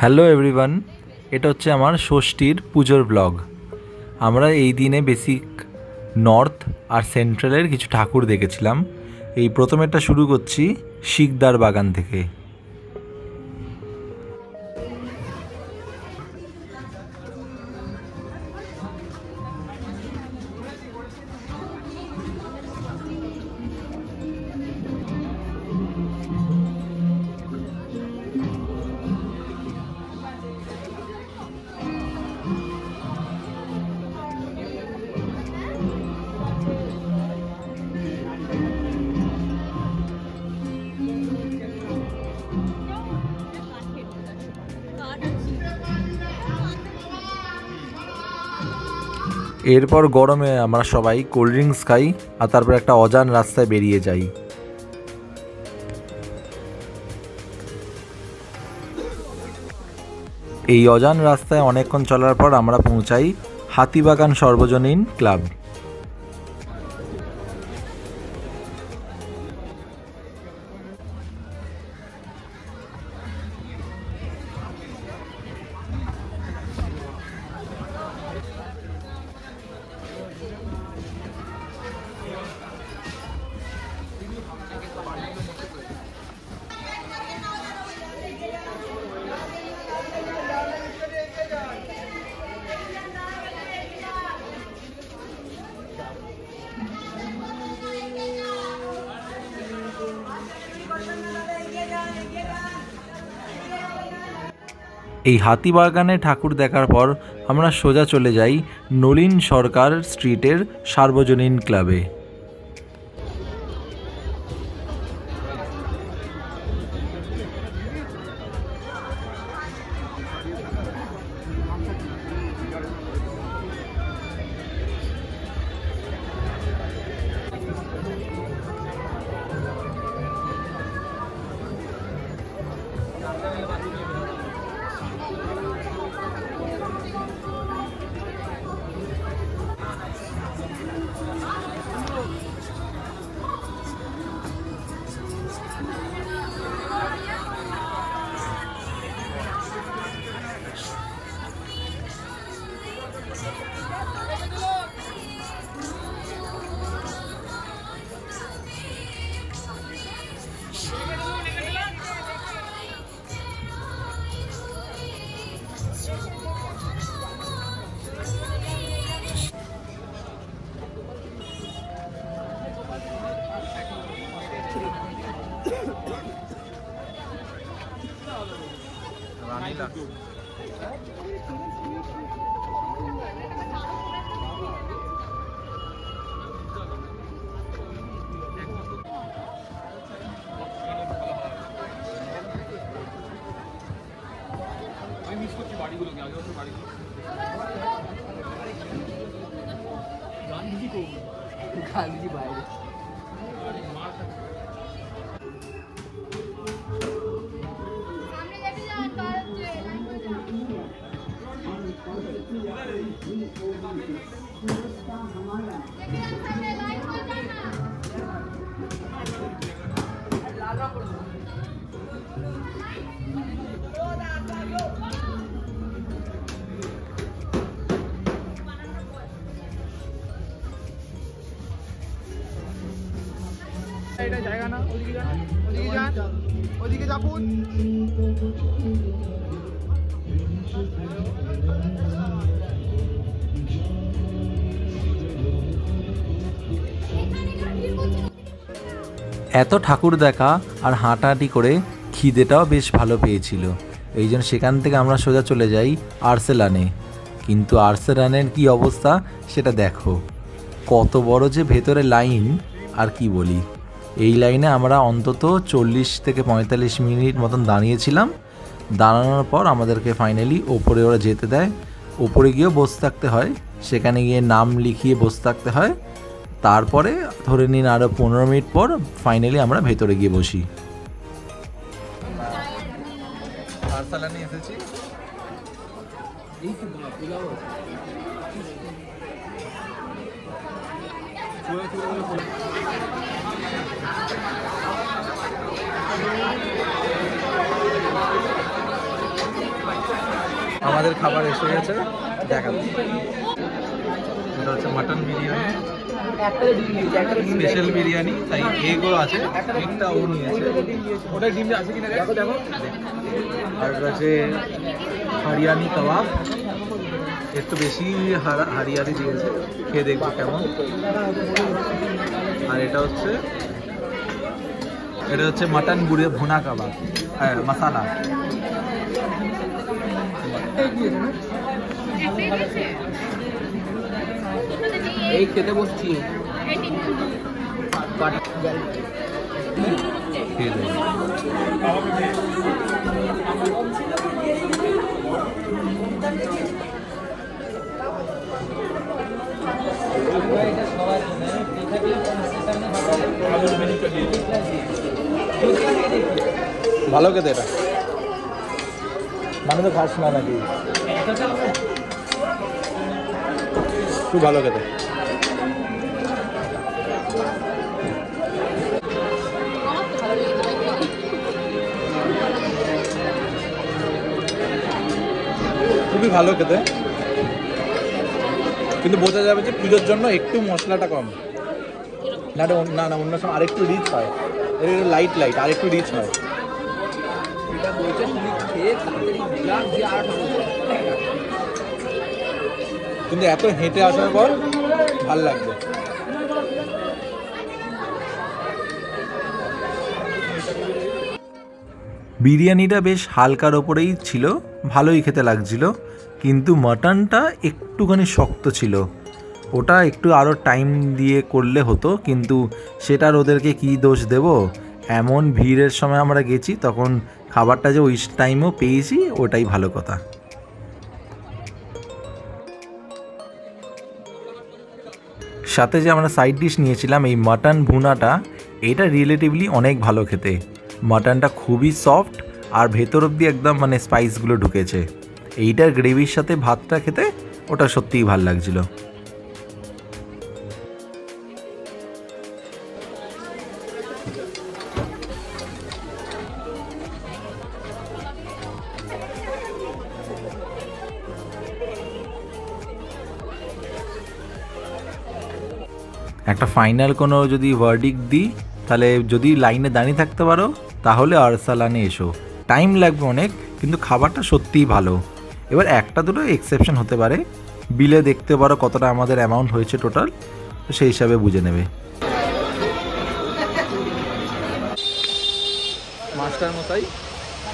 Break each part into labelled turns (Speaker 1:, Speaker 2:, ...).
Speaker 1: Hello everyone, এটা হচ্ছে আমার ষষ্ঠীর পুজোর ব্লগ। আমরা এই দিনে বেসিক নর্থ আর সেন্ট্রালের কিছু ঠাকুর দেখেছিলাম। এই প্রথমেরটা শুরু করছি শিকদার বাগান থেকে। এরপর গরমে আমরা সবাই কোল্ড ড্রিঙ্কস খাই আর তারপর একটা অজান রাস্তায় বেরিয়ে যাই। এই অজান রাস্তায় অনেকক্ষণ চলার পর আমরা পৌঁছাই হাতিবাগান সর্বজনীন ক্লাব। এই হাতিবাগানে ঠাকুর দেখার পর আমরা সোজা চলে যাই নলিন সরকার স্ট্রিটের সার্বজনীন ক্লাবে।
Speaker 2: এটা জায়গা না, ওদিকে যান, ওদিকে যান, ওদিকে যাপুন।
Speaker 1: এত ঠাকুর দেখা আর হাঁটাহাঁটি করে খিদেটাও বেশ ভালো পেয়েছিল। এই জন্য সেখান থেকে আমরা সোজা চলে যাই আর্সেলানে। কিন্তু আর্সেলানের কি অবস্থা সেটা দেখো, কত বড় যে ভেতরে লাইন আর কি বলি। এই লাইনে আমরা অন্তত 40 থেকে 45 মিনিট মতন দাঁড়িয়েছিলাম। দাঁড়ানোর পর আমাদেরকে ফাইনালি ওপরে ওরা যেতে দেয়। ওপরে গিয়েও বসে থাকতে হয়, সেখানে গিয়ে নাম লিখিয়ে বসে থাকতে হয়। তারপরে ধরে নিন আরও 15 মিনিট পর ফাইনালি আমরা ভেতরে গিয়ে বসি। আর্সেলানে এসেছি। আমাদের খাবার এসে গেছে, দেখাবো। এটা হচ্ছে মাটন বিরিয়ানি, স্পেশাল বিরিয়ানি, তাই এগও আছে, এগটা ও নিয়েছে।
Speaker 2: ওটা ডিম আছে কিনা দেখো দেখো।
Speaker 1: আর এটা হচ্ছে হরিয়ানি কাবাব, একটু বেশি হারিয়ারি দিয়েছে, খেয়ে দেখবো কেমন। আর এটা হচ্ছে মাটন গুঁড়ে ভুনা কাবাব, হ্যাঁ মশালা।
Speaker 2: এই খেতে বসছি।
Speaker 1: খেয়ে দেখবো। ভালো খেতে এটা, মানে তো খাস না নাকি? খুব ভালো খেতে। খুবই ভালো খেতে, কিন্তু বোঝা যাবে যে পুজোর জন্য একটু মশলাটা কম। না না অন্য সময় আরেকটু রিচ হয়, এর একটু লাইট আর একটু রিচ হয়। কিন্তু এত হেঁটে আসার পর ভাল লাগবে। বিরিয়ানিটা বেশ হালকার ওপরেই ছিল, ভালোই খেতে লাগছিল, কিন্তু মাটনটা একটুখানি শক্ত ছিল। ওটা একটু আরও টাইম দিয়ে করলে হতো, কিন্তু সেটার ওদেরকে কী দোষ দেব? এমন ভিড়ের সময় আমরা গেছি, তখন খাবারটা যে ওই টাইমেও পেয়েছি, ওটাই ভালো কথা। সাথে যে আমরা সাইড ডিশ নিয়েছিলাম এই মাটন ভুনাটা, এটা রিলেটিভলি অনেক ভালো খেতে। মাটনটা খুবই সফট আর ভেতর অবধি একদম মানে স্পাইসগুলো ঢুকেছে। এইটার গ্রেভির সাথে ভাতটা খেতে ওটা সত্যিই ভালো লাগছিল। একটা ফাইনাল কোনো যদি ভার্ডিক্ট দিই, তাহলে যদি লাইনে দাঁড়িয়ে থাকতে পারো তাহলে আরসালানে এসো। টাইম লাগবে অনেক, কিন্তু খাবারটা সত্যিই ভালো। এবার একটা দুটো এক্সেপশন হতে পারে, বিলে দেখতে পারো কতটা আমাদের অ্যামাউন্ট হয়েছে টোটাল, তো সেই হিসাবে বুঝে নেবে।
Speaker 2: মাস্টার মশাই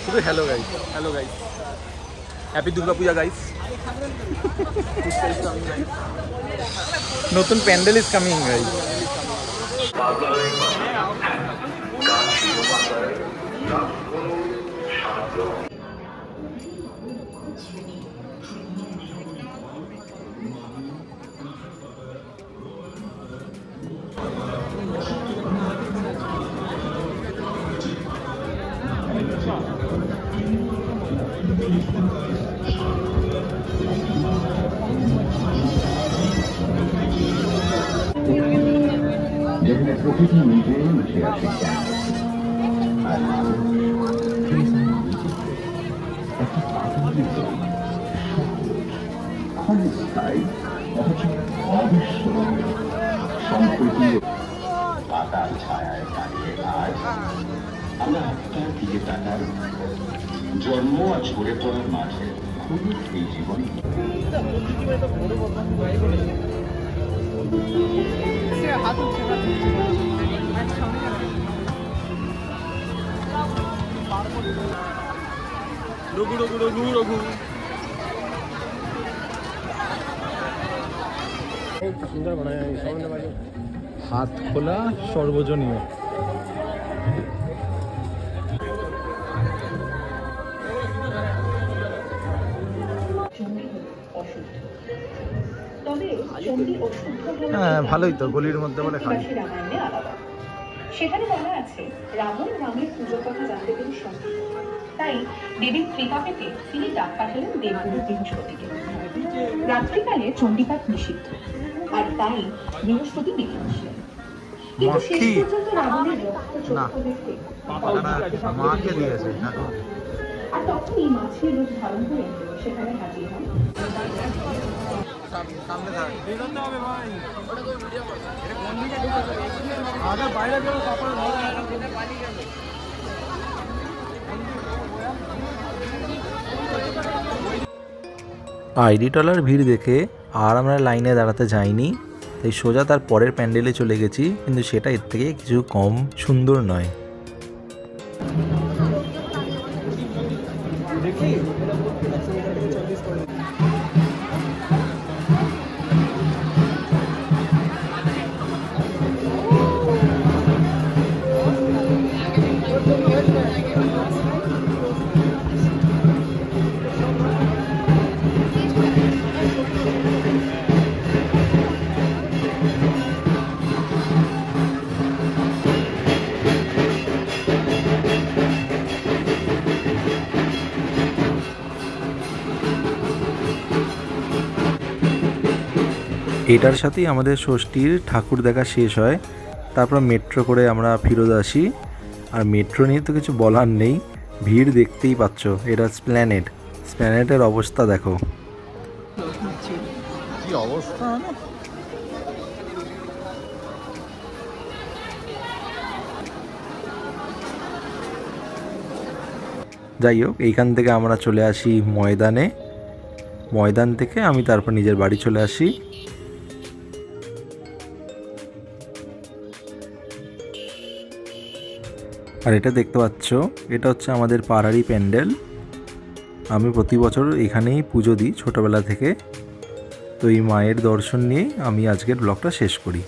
Speaker 2: শুধু hello guys, hello guys, happy Durga Puja guys.
Speaker 1: নতুন প্যান্ডেল ইজ কামিং গাইস।
Speaker 3: যেখানে প্রকৃতি নিজেই উঠে আসে আর একটা পাতালিত ক্ষণস্থায়ী অথচ অবিস্মরণীয় সম্প্রতি পাতার ছায়ায় দাঁড়িয়ে আজ আমরা হাতটার দিকে তাকাই। জন্ম আর ঝরে পড়ার মাঝে খুবই এই জীবন।
Speaker 2: রঘু রঘু রঘু রঘু সুন্দর বানায়
Speaker 1: হাত খোলা সর্বজনীয়। হ্যাঁ ভালোই তো, গলির মধ্যে বলে খালি।
Speaker 4: সেখানে বলা আছে রাবণ রামের পুজোর কথা জানতে পেরে সন্তুষ্ট, তাই দেবীর কৃপা পেতে তিনি ডাক পাঠালেন দেবগুরু বৃহস্পতিকে। রাত্রিকালে চণ্ডীপাঠ নিষিদ্ধ, আর তাই বৃহস্পতি বেরিয়ে আসলেন। কিন্তু শেষ পর্যন্ত রাবণের রক্ত চক্ষু দেখতে
Speaker 1: মাকে দিয়েছে।
Speaker 4: আর তখনই মাছের রূপ ধারণ করে সেখানে হাজির হন।
Speaker 1: আইডি টলার ভিড় দেখে আর আমরা লাইনে দাঁড়াতে যাইনি, তাই সোজা তার পরের প্যান্ডেলে চলে গেছি, কিন্তু সেটা এর থেকে কিছু কম সুন্দর নয়। এটার সাথেই আমাদের ষষ্ঠীর ঠাকুর দেখা শেষ হয়। তারপর মেট্রো করে আমরা ফিরত আসি। আর মেট্রো নিয়ে তো কিছু বলার নেই, ভিড় দেখতেই পাচ্ছ। এটা স্প্ল্যানেড, স্প্ল্যানেডের অবস্থা দেখো
Speaker 2: কি অবস্থা।
Speaker 1: যাই হোক, এইখান থেকে আমরা চলে আসি ময়দানে। ময়দান থেকে আমি তারপর নিজের বাড়ি চলে আসি। আর এটা দেখতে পাচ্ছ, এটা হচ্ছে আমাদের পাড়ারই প্যান্ডেল। আমি প্রতি বছর এখানেই পুজো দিই ছোটোবেলা থেকে। তো এই মায়ের দর্শন নিয়েই আমি আজকের ব্লগটা শেষ করি।